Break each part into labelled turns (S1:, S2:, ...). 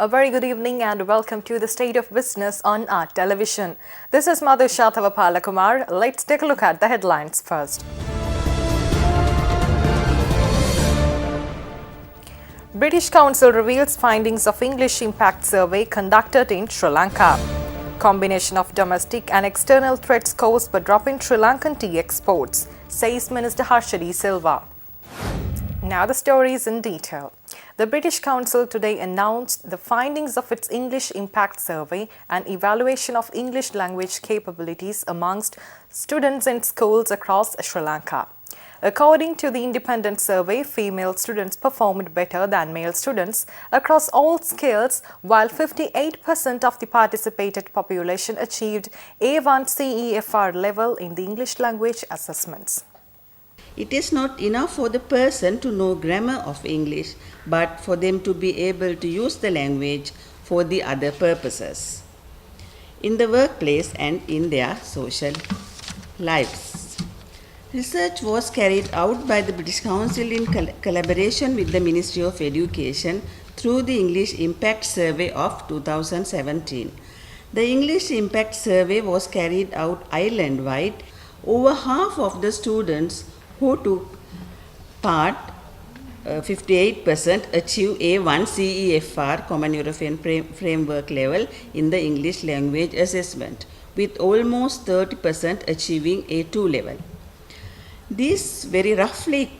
S1: A very good evening and welcome to the State of Business on our television. This is Madhusha Thavapalakumar. Let's take a look at the headlines first. British Council reveals findings of English Impact Survey conducted in Sri Lanka. Combination of domestic and external threats caused by drop in Sri Lankan tea exports, says Minister Harshadi Silva. Now the stories in detail. The British Council today announced the findings of its English Impact Survey and evaluation of English language capabilities amongst students in schools across Sri Lanka. According to the independent survey, female students performed better than male students across all scales, while 58% of the participated population achieved A1 CEFR level in the English language assessments.
S2: It is not enough for the person to know grammar of English, but for them to be able to use the language for the other purposes in the workplace and in their social lives. Research was carried out by the British Council in collaboration with the Ministry of Education through the English Impact Survey of 2017. The English Impact Survey was carried out island-wide. Over half of the students who took part, 58%, achieve A1 CEFR Common European Framework level in the English language assessment, with almost 30% achieving A2 level. These very roughly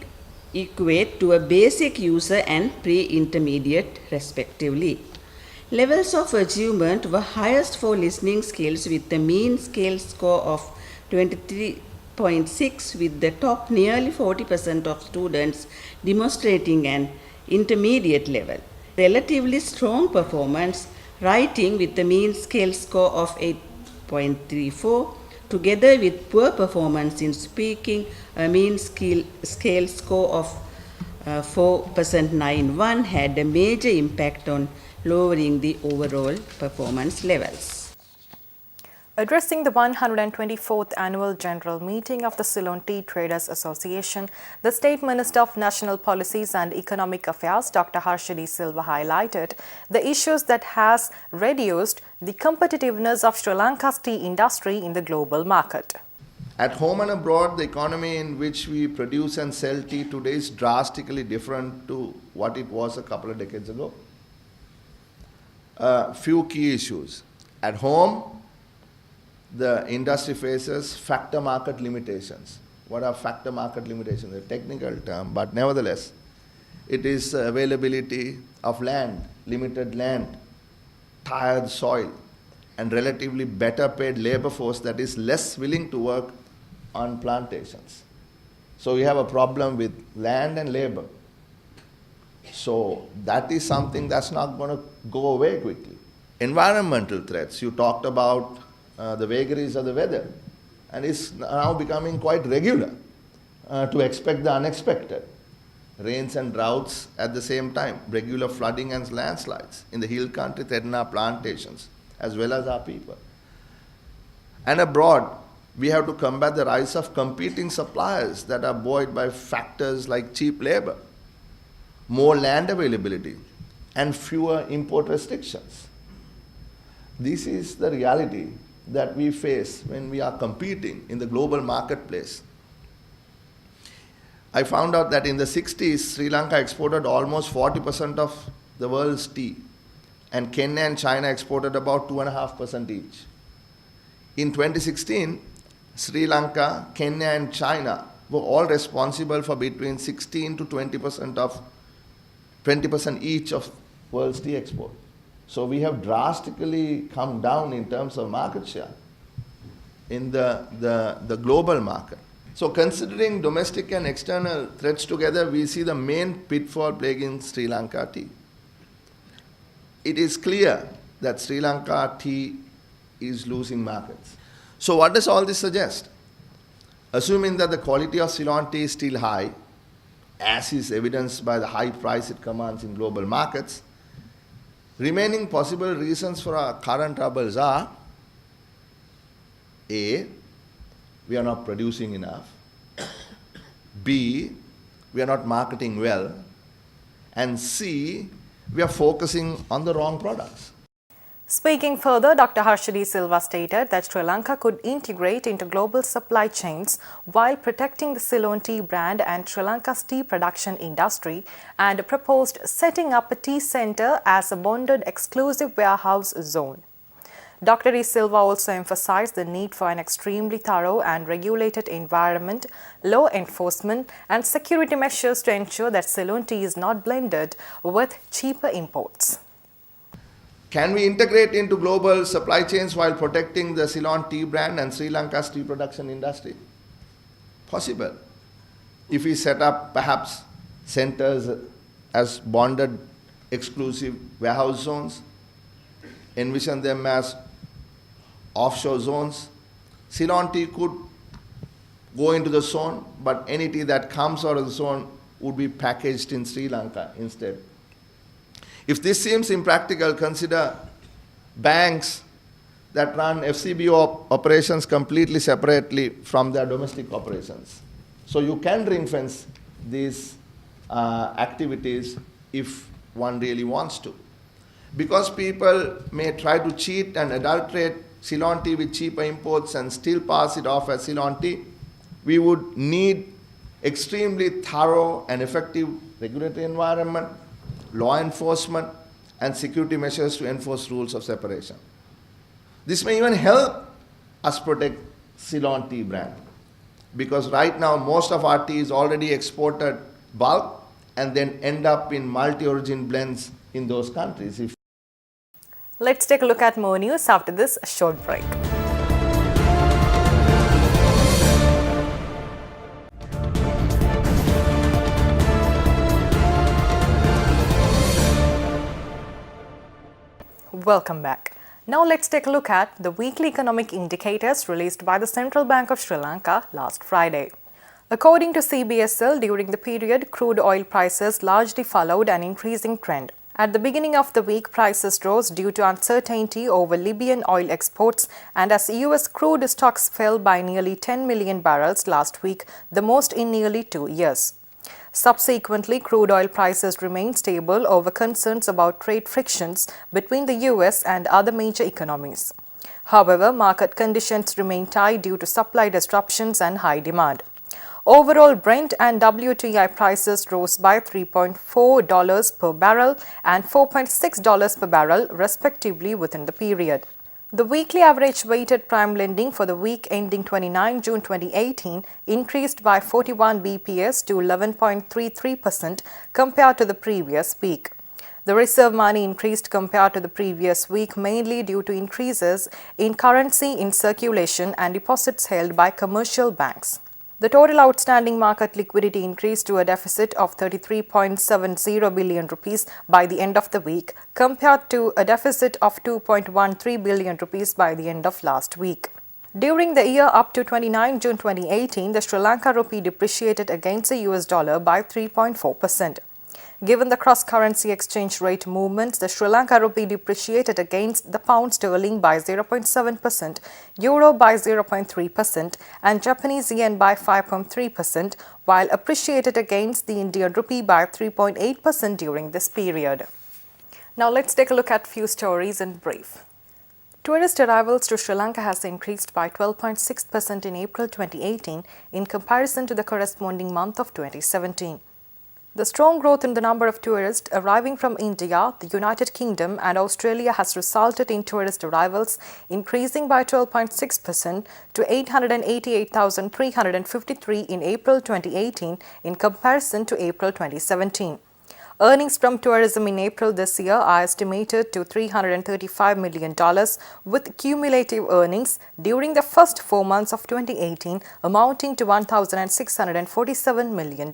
S2: equate to a basic user and pre-intermediate respectively. Levels of achievement were highest for listening skills with a mean scale score of 23.6, with the top nearly 40% of students demonstrating an intermediate level. Relatively strong performance, writing with a mean scale score of 8.34, together with poor performance in speaking, a mean scale score of 4.91, had a major impact on lowering the overall performance levels.
S1: Addressing the 124th Annual General Meeting of the Ceylon Tea Traders Association, the State Minister of National Policies and Economic Affairs, Dr. Harshadi Silva, highlighted the issues that has reduced the competitiveness of Sri Lanka's tea industry in the global market.
S3: At home and abroad, the economy in which we produce and sell tea today is drastically different to what it was a couple of decades ago. Few key issues. At home, the industry faces factor market limitations. What are factor market limitations? A technical term, but nevertheless, it is availability of land, limited land, tired soil, and relatively better paid labor force that is less willing to work on plantations. So we have a problem with land and labor. So that is something that's not going to go away quickly. Environmental threats, you talked about the vagaries of the weather, and it's now becoming quite regular to expect the unexpected. Rains and droughts at the same time, regular flooding and landslides in the hill country, threaten our plantations as well as our people. And abroad, we have to combat the rise of competing suppliers that are buoyed by factors like cheap labor, more land availability, and fewer import restrictions. This is the reality that we face when we are competing in the global marketplace. I found out that in the 60s, Sri Lanka exported almost 40% of the world's tea, and Kenya and China exported about 2.5% each. In 2016, Sri Lanka, Kenya, and China were all responsible for between 16 to 20% each of world's tea export. So we have drastically come down in terms of market share in the global market. So considering domestic and external threats together, we see the main pitfall plaguing Sri Lanka tea. It is clear that Sri Lanka tea is losing markets. So what does all this suggest? Assuming that the quality of Ceylon tea is still high, as is evidenced by the high price it commands in global markets, remaining possible reasons for our current troubles are: A, we are not producing enough; B, we are not marketing well; and C, we are focusing on the wrong products.
S1: Speaking further, Dr. Harshadi Silva stated that Sri Lanka could integrate into global supply chains while protecting the Ceylon tea brand and Sri Lanka's tea production industry, and proposed setting up a tea centre as a bonded exclusive warehouse zone. Dr. E. Silva also emphasized the need for an extremely thorough and regulated environment, law enforcement and security measures to ensure that Ceylon tea is not blended with cheaper imports.
S3: Can we integrate into global supply chains while protecting the Ceylon tea brand and Sri Lanka's tea production industry? Possible. If we set up perhaps centers as bonded exclusive warehouse zones, envision them as offshore zones, Ceylon tea could go into the zone, but any tea that comes out of the zone would be packaged in Sri Lanka instead. If this seems impractical, consider banks that run FCBO operations completely separately from their domestic operations. So you can ring fence these activities if one really wants to. Because people may try to cheat and adulterate Ceylon tea with cheaper imports and still pass it off as Ceylon tea, we would need extremely thorough and effective regulatory environment, law enforcement, and security measures to enforce rules of separation. This may even help us protect Ceylon tea brand, because right now most of our tea is already exported bulk and then end up in multi-origin blends in those countries.
S1: Let's take a look at more news after this short break. Welcome back. Now let's take a look at the weekly economic indicators released by the Central Bank of Sri Lanka last Friday. According to CBSL, during the period, crude oil prices largely followed an increasing trend. At the beginning of the week, prices rose due to uncertainty over Libyan oil exports, and as US crude stocks fell by nearly 10 million barrels last week, the most in nearly 2 years. Subsequently, crude oil prices remained stable over concerns about trade frictions between the US and other major economies. However, market conditions remain tight due to supply disruptions and high demand. Overall, Brent and WTI prices rose by $3.4 per barrel and $4.6 per barrel, respectively, within the period. The weekly average weighted prime lending for the week ending 29 June 2018 increased by 41 bps to 11.33% compared to the previous week. The reserve money increased compared to the previous week mainly due to increases in currency in circulation and deposits held by commercial banks. The total outstanding market liquidity increased to a deficit of 33.70 billion rupees by the end of the week, compared to a deficit of 2.13 billion rupees by the end of last week. During the year up to 29 June 2018, the Sri Lanka rupee depreciated against the US dollar by 3.4%. Given the cross-currency exchange rate movements, the Sri Lanka rupee depreciated against the pound sterling by 0.7%, euro by 0.3%, and Japanese yen by 5.3%, while appreciated against the Indian rupee by 3.8% during this period. Now let's take a look at few stories in brief. Tourist arrivals to Sri Lanka has increased by 12.6% in April 2018 in comparison to the corresponding month of 2017. The strong growth in the number of tourists arriving from India, the United Kingdom and Australia has resulted in tourist arrivals increasing by 12.6% to 888,353 in April 2018 in comparison to April 2017. Earnings from tourism in April this year are estimated to $335 million, with cumulative earnings during the first 4 months of 2018 amounting to $1,647 million.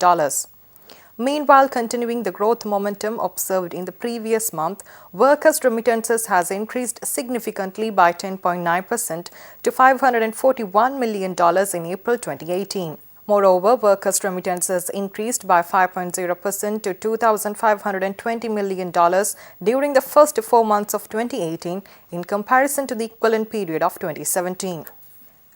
S1: Meanwhile, continuing the growth momentum observed in the previous month, workers' remittances has increased significantly by 10.9% to $541 million in April 2018. Moreover, workers' remittances increased by 5.0% to $2,520 million during the first 4 months of 2018 in comparison to the equivalent period of 2017.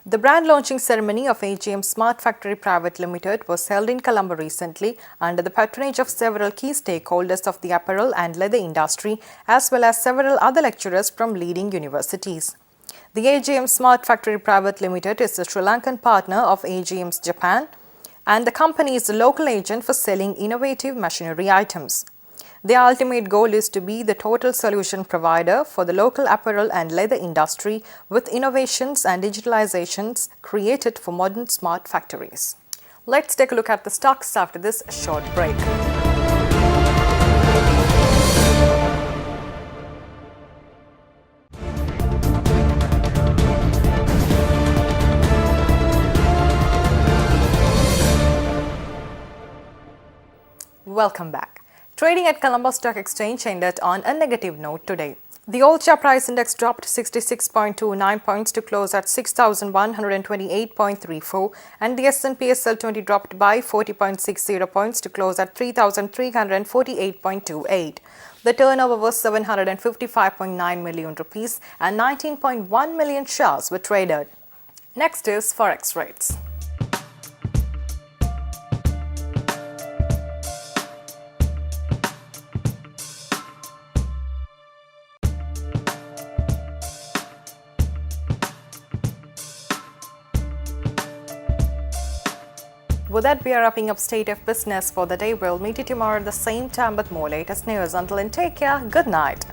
S1: The brand launching ceremony of AGM Smart Factory Private Limited was held in Colombo recently under the patronage of several key stakeholders of the apparel and leather industry as well as several other lecturers from leading universities. The AGM Smart Factory Private Limited is the Sri Lankan partner of AGM's Japan, and the company is the local agent for selling innovative machinery items. Their ultimate goal is to be the total solution provider for the local apparel and leather industry with innovations and digitalizations created for modern smart factories. Let's take a look at the stocks after this short break. Welcome back. Trading at Colombo Stock Exchange ended on a negative note today. The All-Share Price Index dropped 66.29 points to close at 6,128.34 and the S&P SL20 dropped by 40.60 points to close at 3,348.28. The turnover was 755.9 million rupees and 19.1 million shares were traded. Next is Forex rates. With that, we are wrapping up State of Business for the day. We'll meet you tomorrow at the same time with more latest news. Until then, take care. Good night.